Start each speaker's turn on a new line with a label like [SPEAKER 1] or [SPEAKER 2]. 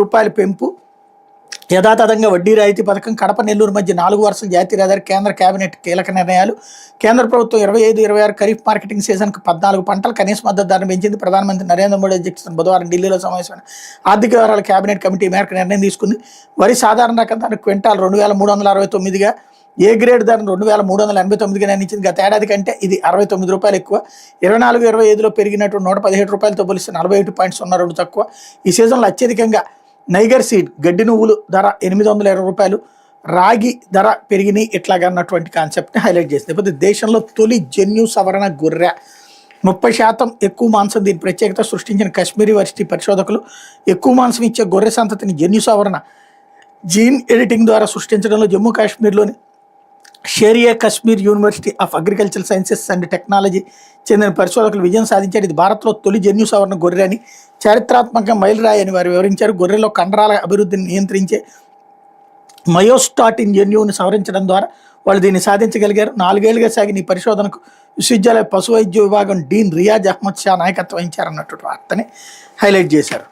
[SPEAKER 1] రూపాయల పెంపు, యథాతథంగా వడ్డీ రాయితీ పథకం, కడప నెల్లూరు మధ్య 4 వరుసల జాతీయ రహదారి, కేంద్ర కేబినెట్ కీలక నిర్ణయాలు. కేంద్ర ప్రభుత్వం 25-26 ఖరీఫ్ మార్కెటింగ్ సీజన్కు 14 పంటలు కనీస మద్దతు ధరను పెంచింది. ప్రధానమంత్రి నరేంద్ర మోడీ అధ్యక్షతన బుధవారం ఢిల్లీలో సమావేశమైన ఆర్థిక వ్యవహారాల కేబినెట్ కమిటీ మేరకు నిర్ణయం తీసుకుంది. వరి సాధారణ రకం ధర క్వింటాల్ 2369గా, ఏ గ్రేడ్ ధరను 2389గా నిర్ణయించింది. గత ఏడాది కంటే ఇది 69 రూపాయలు ఎక్కువ. 24-25లో పెరిగినట్టు 117 రూపాయలతో పోలిస్తే 41.02 తక్కువ. ఈ సీజన్లో అత్యధికంగా నైగర్ సీడ్ గడ్డి నువ్వులు ధర 820 రూపాయలు, రాగి ధర పెరిగినాయి. ఇట్లాగా అన్నటువంటి కాన్సెప్ట్ని హైలైట్ చేసింది. లేకపోతే దేశంలో తొలి జన్యు సవరణ గొర్రె 30% ఎక్కువ మాంసం, దీని ప్రత్యేకత సృష్టించిన కాశ్మీరీ వర్సిటీ పరిశోధకులు. ఎక్కువ మాంసం ఇచ్చే గొర్రె సంతతిని జన్యు సవరణ జీన్ ఎడిటింగ్ ద్వారా సృష్టించడంలో జమ్మూ కాశ్మీర్లోని Sher-e Kashmir university of agricultural sciences and technology చెందిన పరిశోధకులు విజయం సాధించారు. ఇది భారత్లో తొలి జన్యు సవరణ గొర్రె అని, చారిత్రాత్మక మైలురాయి అని వారు వివరించారు. గొర్రెలో కండరాల అభివృద్ధిని నియంత్రించే మయోస్టాటిన్ జన్యువుని సవరించడం ద్వారా వాళ్ళు దీన్ని సాధించగలిగారు. 4 ఏళ్లుగా సాగిన ఈ పరిశోధనకు విశ్వవిద్యాలయ పశు వైద్య విభాగం డీన్ రియాజ్ అహ్మద్ షా నాయకత్వం వహించారన్నటువంటి వార్తని హైలైట్ చేశారు.